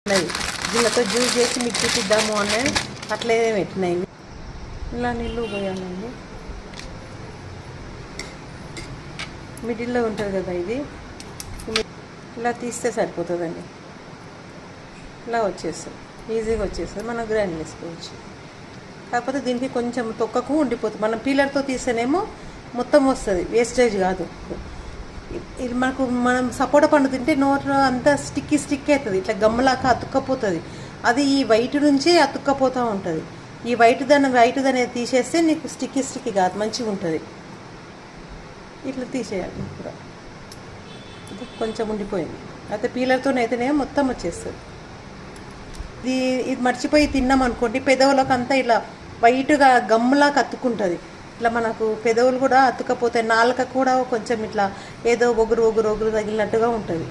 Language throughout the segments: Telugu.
ఉన్నాయి. దీనితో జ్యూస్ చేసి మీకు చూపిద్దాము అనే అట్లే పెట్టినాయి. ఇలా నీళ్ళు పోయాలండి. మిడిల్లో ఉంటుంది కదా ఇది, ఇలా తీస్తే సరిపోతుందండి. ఇలా వచ్చేస్తుంది, ఈజీగా వచ్చేస్తుంది. మనం గ్రైండ్ చేసుకోవచ్చు. కాకపోతే దీనికి కొంచెం తొక్కకు ఉండిపోతుంది. మనం పీలర్తో తీస్తేనేమో మొత్తం వస్తుంది, వేస్టేజ్ కాదు. ఇది మనం సపోటా పండు తింటే నోట్లో అంతా స్టిక్కీ అవుతుంది, ఇట్లా గమ్మలాగా అతుక్కపోతుంది. అది ఈ వైట్ నుంచి అతుక్కపోతూ ఉంటుంది. ఈ వైట్ దాన్ని తీసేస్తే నీకు స్టిక్కీ కాదు, మంచిగా ఉంటుంది. ఇట్లా తీసేయాలి. కూడా కొంచెం ఉండిపోయింది. అయితే పీలర్తోనైతేనే మొత్తం వచ్చేస్తుంది. ఇది మర్చిపోయి తిన్నాం అనుకోండి, పెదవులకు అంతా ఇలా వైట్గా గమ్ములాగా అతుక్కుంటుంది. ఇట్లా మనకు పెదవులు కూడా అతుక్కపోతాయి. నాలుక కూడా కొంచెం ఇట్లా ఏదో ఒగురు తగిలినట్టుగా ఉంటుంది.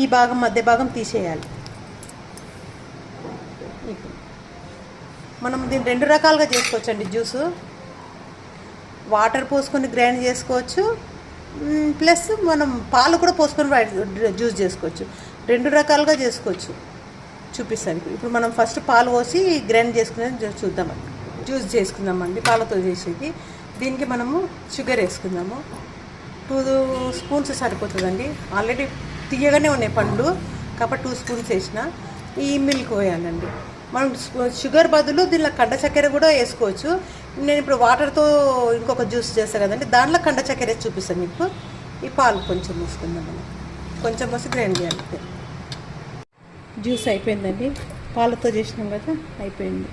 ఈ భాగం మధ్య భాగం తీసేయాలి. మనం దీన్ని 2 రకాలుగా చేసుకోవచ్చండి. జ్యూసు వాటర్ పోసుకొని గ్రైండ్ చేసుకోవచ్చు, ప్లస్ మనం పాలు కూడా పోసుకొని జ్యూస్ చేసుకోవచ్చు. 2 రకాలుగా చేసుకోవచ్చు. చూపిస్తాను. ఇప్పుడు మనం ఫస్ట్ పాలు పోసి గ్రైండ్ చేసుకునేది చూద్దామండి. జ్యూస్ చేసుకుందామండి పాలతో చేసేది. దీనికి మనము షుగర్ వేసుకుందాము. 2 స్పూన్స్ సరిపోతుందండి. ఆల్రెడీ తీయగానే ఉన్నాయి పండ్లు కాబట్టి 2 స్పూన్స్ వేసిన. ఈ మిల్క్ పోయాలండి. మనం షుగర్ బదులు దీనిలో కండ చక్కెర కూడా వేసుకోవచ్చు. నేను ఇప్పుడు వాటర్తో ఇంకొక జ్యూస్ చేస్తాను కదండి, దాంట్లో కండ చక్కెర వేసి చూపిస్తాను మీకు. ఈ పాలు కొంచెం పోసుకుందాం. మనం కొంచెం పోసి గ్రైండ్ చేయాలి. జ్యూస్ అయిపోయిందండి. పాలతో చేసినాం కదా, అయిపోయింది.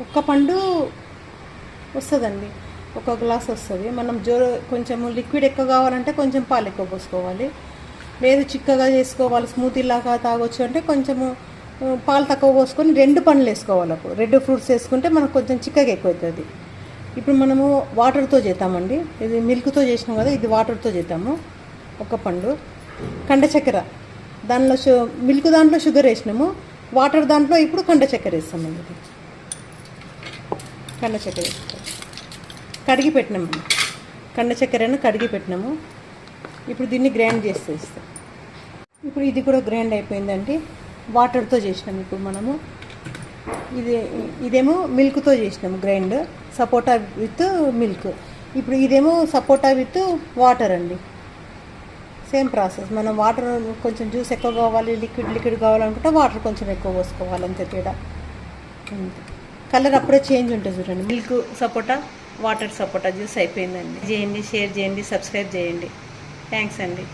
ఒక్క పండు వస్తుందండి, 1 గ్లాస్ వస్తుంది. మనం కొంచెం లిక్విడ్ ఎక్కువ కావాలంటే కొంచెం పాలు ఎక్కువ పోసుకోవాలి. లేదు చిక్కగా చేసుకోవాలి, స్మూతీలాగా తాగొచ్చు అంటే కొంచెము పాలు తక్కువ పోసుకొని 2 పండ్లు వేసుకోవాలి. అప్పుడు 2 ఫ్రూట్స్ వేసుకుంటే మనకు కొంచెం చిక్కగా ఎక్కువ అవుతుంది. ఇప్పుడు మనము వాటర్తో చేద్దామండి. ఇది మిల్క్తో చేసినాం కదా, ఇది వాటర్తో చేద్దాము. 1 పండు కండ చక్కెర, దానిలో మిల్క్ దాంట్లో షుగర్ వేసినాము, వాటర్ దాంట్లో ఇప్పుడు కండ చక్కెర వేస్తామండి. కండ చక్కెర వేస్తాం, కడిగి పెట్టినామండి. కండ చక్కెరను కడిగి పెట్టినాము. ఇప్పుడు దీన్ని గ్రైండ్ చేస్తే ఇస్తాం. ఇప్పుడు ఇది కూడా గ్రైండ్ అయిపోయిందండి. వాటర్తో చేసినాము. ఇప్పుడు మనము ఇదేమో మిల్క్తో చేసినాము గ్రైండ్, సపోటా విత్ మిల్క్. ఇప్పుడు ఇదేమో సపోటా విత్ వాటర్ అండి. Same process. మనం వాటర్ కొంచెం జ్యూస్ ఎక్కువ కావాలి, లిక్విడ్ కావాలనుకుంటే వాటర్ కొంచెం ఎక్కువ పోసుకోవాలి, అంతే తేడా. కలర్ అప్పుడే చేంజ్ ఉంటుంది చూడండి. మిల్క్ సపోటా, వాటర్ సపోటా జ్యూస్ అయిపోయిందండి. చేయండి, షేర్ చేయండి, సబ్స్క్రైబ్ చేయండి. థ్యాంక్స్ అండి.